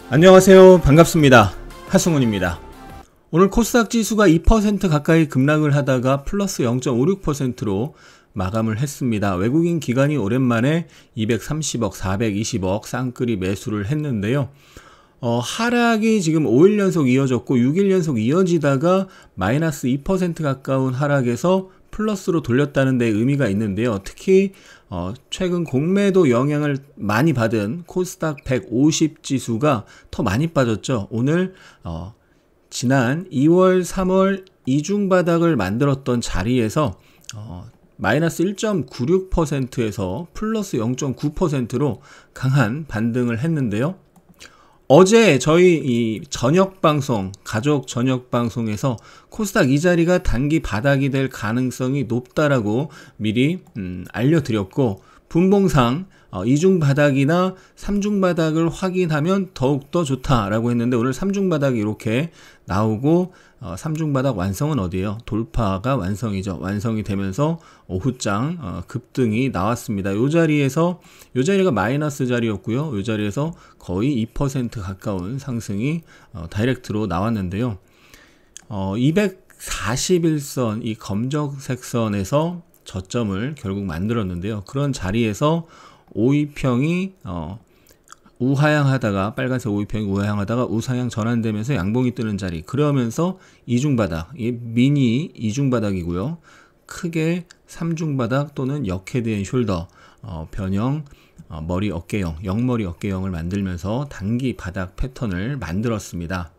안녕하세요. 반갑습니다. 하승훈입니다. 오늘 코스닥 지수가 2% 가까이 급락을 하다가 플러스 0.56%로 마감을 했습니다. 외국인 기관이 오랜만에 230억, 420억 쌍끌이 매수를 했는데요. 하락이 지금 5일 연속 이어졌고 6일 연속 이어지다가 마이너스 2% 가까운 하락에서 플러스로 돌렸다는 데 의미가 있는데요. 특히 최근 공매도 영향을 많이 받은 코스닥 150 지수가 더 많이 빠졌죠. 오늘 지난 2월, 3월 이중바닥을 만들었던 자리에서 마이너스 1.96%에서 플러스 0.9%로 강한 반등을 했는데요. 어제 저희 이 저녁 방송, 가족 저녁 방송에서 코스닥 이 자리가 단기 바닥이 될 가능성이 높다라고 미리 알려드렸고, 분봉상 이중 바닥이나 삼중 바닥을 확인하면 더욱더 좋다라고 했는데, 오늘 삼중 바닥이 이렇게 나오고 삼중 바닥 완성은 어디예요? 돌파가 완성이죠. 완성이 되면서 오후장 급등이 나왔습니다. 요 자리가 마이너스 자리였고요. 요 자리에서 거의 2% 가까운 상승이 다이렉트로 나왔는데요. 241선 이 검정색 선에서 저점을 결국 만들었는데요. 그런 자리에서 오이평이 우하향하다가, 빨간색 오이평이 우하향하다가 우상향 전환되면서 양봉이 뜨는 자리, 그러면서 이중바닥, 이게 미니 이중바닥이고요. 크게 삼중바닥 또는 역헤드 앤 숄더, 변형 머리 어깨형, 영머리 어깨형을 만들면서 단기 바닥 패턴을 만들었습니다.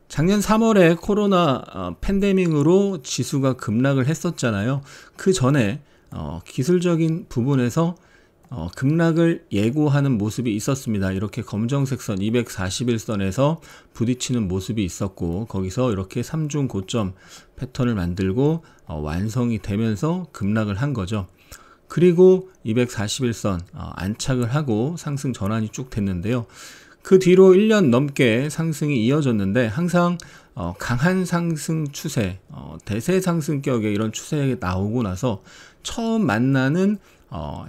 작년 3월에 코로나 팬데믹으로 지수가 급락을 했었잖아요. 그 전에 기술적인 부분에서 급락을 예고하는 모습이 있었습니다. 이렇게 검정색 선 241선에서 부딪히는 모습이 있었고, 거기서 이렇게 3중 고점 패턴을 만들고 완성이 되면서 급락을 한 거죠. 그리고 241선 안착을 하고 상승 전환이 쭉 됐는데요. 그 뒤로 1년 넘게 상승이 이어졌는데, 항상 강한 상승 추세, 대세 상승격의 이런 추세가 나오고 나서 처음 만나는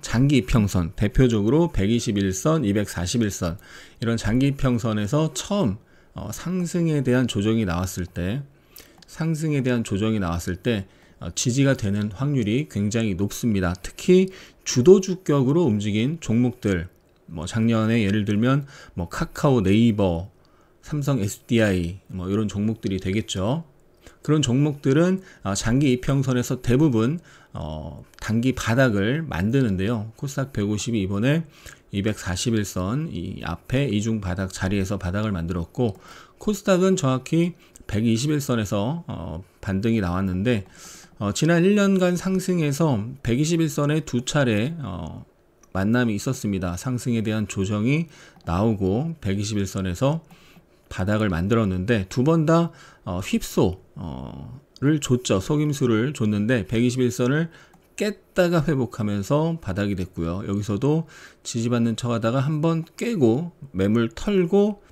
장기 이평선, 대표적으로 121선, 241선 이런 장기 이평선에서 처음 상승에 대한 조정이 나왔을 때 지지가 되는 확률이 굉장히 높습니다. 특히 주도주격으로 움직인 종목들, 작년에 예를 들면 카카오, 네이버, 삼성 SDI 이런 종목들이 되겠죠. 그런 종목들은 장기 이평선에서 대부분 단기 바닥을 만드는데요. 코스닥 150이 이번에 241선 이 앞에 이중 바닥 자리에서 바닥을 만들었고, 코스닥은 정확히 121선에서 반등이 나왔는데, 지난 1년간 상승에서 121선에 두 차례 만남이 있었습니다. 상승에 대한 조정이 나오고 121선에서 바닥을 만들었는데, 두 번 다 휩소를 줬죠. 속임수를 줬는데 121선을 깼다가 회복하면서 바닥이 됐고요. 여기서도 지지받는 척하다가 한번 깨고 매물 털고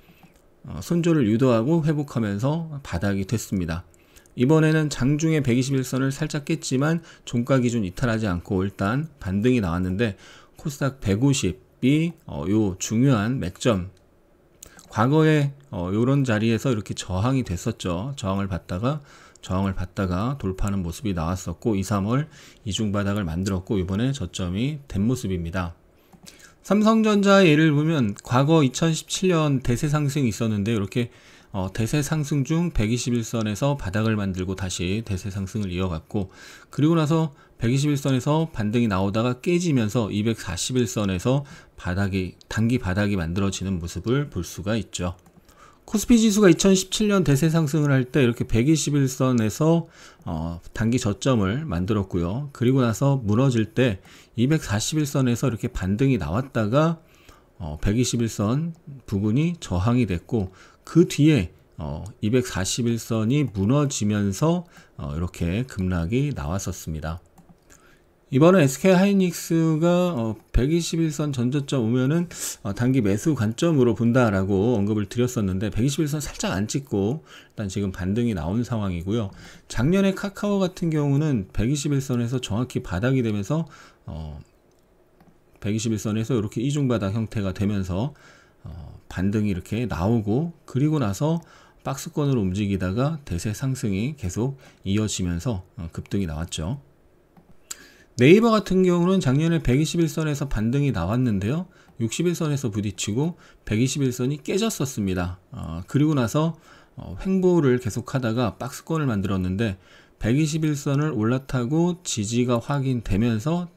손절을 유도하고 회복하면서 바닥이 됐습니다. 이번에는 장중에 121선을 살짝 깼지만 종가 기준 이탈하지 않고 일단 반등이 나왔는데, 코스닥 150이 요 중요한 맥점, 과거에 요런 자리에서 이렇게 저항이 됐었죠. 저항을 받다가 돌파하는 모습이 나왔었고, 2, 3월 이중바닥을 만들었고, 이번에 저점이 된 모습입니다. 삼성전자의 예를 보면 과거 2017년 대세 상승이 있었는데, 이렇게 대세 상승 중 121선에서 바닥을 만들고 다시 대세 상승을 이어갔고, 그리고 나서 121선에서 반등이 나오다가 깨지면서 241선에서 단기 바닥이 만들어지는 모습을 볼 수가 있죠. 코스피 지수가 2017년 대세 상승을 할 때 이렇게 121선에서 단기 저점을 만들었고요. 그리고 나서 무너질 때 241선에서 이렇게 반등이 나왔다가 121선 부근이 저항이 됐고, 그 뒤에 241선이 무너지면서 이렇게 급락이 나왔었습니다. 이번에 SK하이닉스가 121선 전저점 오면은 단기 매수 관점으로 본다라고 언급을 드렸었는데, 121선 살짝 안 찍고 일단 지금 반등이 나온 상황이고요. 작년에 카카오 같은 경우는 121선에서 정확히 바닥이 되면서 121선에서 이렇게 이중바닥 형태가 되면서 반등이 이렇게 나오고 그리고 나서 박스권으로 움직이다가 대세 상승이 계속 이어지면서 급등이 나왔죠. 네이버 같은 경우는 작년에 121선에서 반등이 나왔는데요. 61선에서 부딪히고 121선이 깨졌었습니다. 그리고 나서 횡보를 계속하다가 박스권을 만들었는데 121선을 올라타고 지지가 확인되면서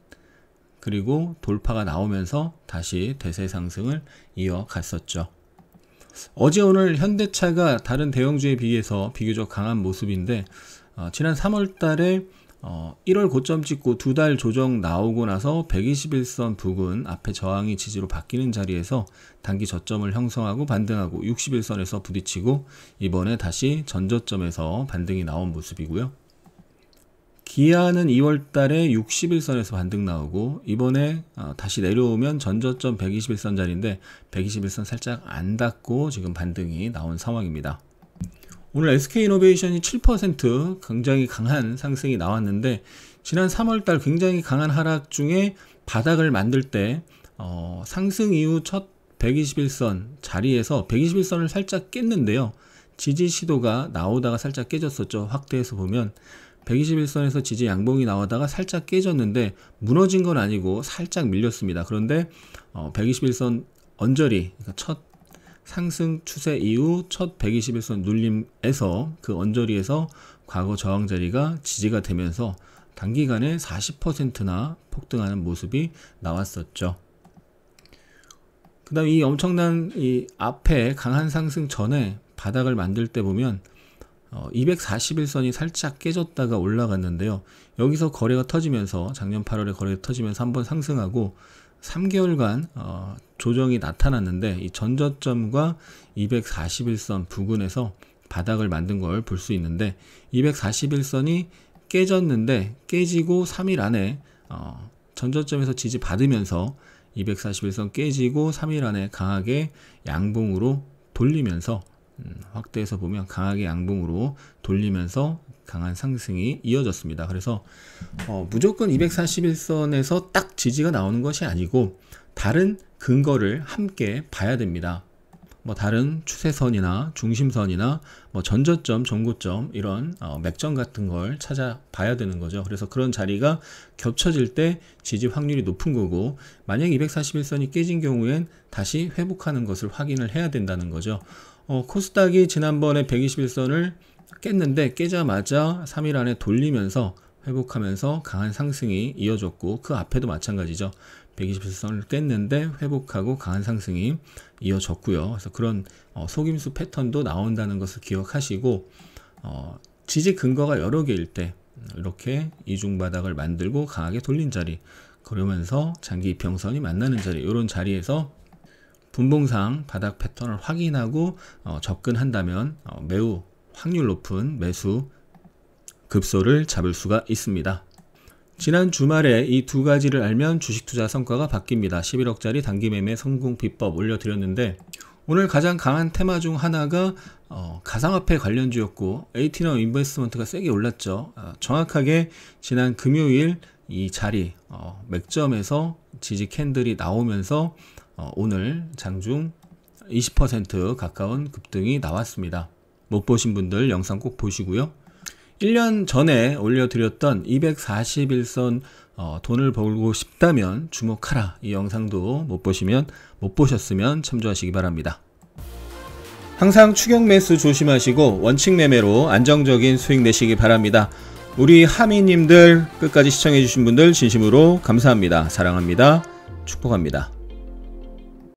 그리고 돌파가 나오면서 다시 대세 상승을 이어갔었죠. 어제 오늘 현대차가 다른 대형주에 비해서 비교적 강한 모습인데 지난 3월 달에 1월 고점 찍고 2달 조정 나오고 나서 121선 부근 앞에 저항이 지지로 바뀌는 자리에서 단기 저점을 형성하고 반등하고 61선에서 부딪히고 이번에 다시 전저점에서 반등이 나온 모습이고요. 기아는 2월 달에 61선에서 반등 나오고 이번에 다시 내려오면 전저점 121선 자리인데 121선 살짝 안 닿고 지금 반등이 나온 상황입니다. 오늘 SK이노베이션이 7% 굉장히 강한 상승이 나왔는데 지난 3월달 굉장히 강한 하락 중에 바닥을 만들 때 상승 이후 첫 121선 자리에서 121선을 살짝 깼는데요. 지지 시도가 나오다가 살짝 깨졌었죠. 확대해서 보면 121선에서 지지 양봉이 나오다가 살짝 깨졌는데 무너진 건 아니고 살짝 밀렸습니다. 그런데 121선 언저리, 그러니까 첫 상승 추세 이후 첫 121선 눌림에서 그 언저리에서 과거 저항 자리가 지지가 되면서 단기간에 40%나 폭등하는 모습이 나왔었죠. 그 다음 이 엄청난 이 앞에 강한 상승 전에 바닥을 만들 때 보면 241선이 살짝 깨졌다가 올라갔는데요. 여기서 거래가 터지면서 작년 8월에 거래가 터지면서 한번 상승하고 3개월간 조정이 나타났는데 이 전저점과 241선 부근에서 바닥을 만든 걸 볼 수 있는데 241선이 깨졌는데 깨지고 3일 안에 전저점에서 지지 받으면서 241선 깨지고 3일 안에 강하게 양봉으로 돌리면서 확대해서 보면 강하게 양봉으로 돌리면서 강한 상승이 이어졌습니다. 그래서 무조건 241선에서 딱 지지가 나오는 것이 아니고 다른 근거를 함께 봐야 됩니다. 다른 추세선이나 중심선이나 전저점, 전고점 이런 맥점 같은 걸 찾아봐야 되는 거죠. 그래서 그런 자리가 겹쳐질 때 지지 확률이 높은 거고 만약 241선이 깨진 경우엔 다시 회복하는 것을 확인을 해야 된다는 거죠. 코스닥이 지난번에 121선을 깼는데 깨자마자 3일 안에 돌리면서 회복하면서 강한 상승이 이어졌고 그 앞에도 마찬가지죠. 121선을 깼는데 회복하고 강한 상승이 이어졌고요. 그래서 그런 속임수 패턴도 나온다는 것을 기억하시고 지지 근거가 여러 개일 때 이렇게 이중바닥을 만들고 강하게 돌린 자리 그러면서 장기 이평선이 만나는 자리 이런 자리에서 분봉상 바닥 패턴을 확인하고 접근한다면 매우 확률 높은 매수 급소를 잡을 수가 있습니다. 지난 주말에 이 두 가지를 알면 주식 투자 성과가 바뀝니다. 11억짜리 단기 매매 성공 비법 올려드렸는데 오늘 가장 강한 테마 중 하나가 가상화폐 관련주였고 에이티너 인베스트먼트가 세게 올랐죠. 정확하게 지난 금요일 이 자리 맥점에서 지지 캔들이 나오면서 오늘 장중 20% 가까운 급등이 나왔습니다. 못 보신 분들 영상 꼭 보시고요. 1년 전에 올려드렸던 241선 돈을 벌고 싶다면 주목하라 이 영상도 못 보셨으면 참조하시기 바랍니다. 항상 추격 매수 조심하시고 원칙 매매로 안정적인 수익 내시기 바랍니다. 우리 하미님들 끝까지 시청해주신 분들 진심으로 감사합니다. 사랑합니다. 축복합니다.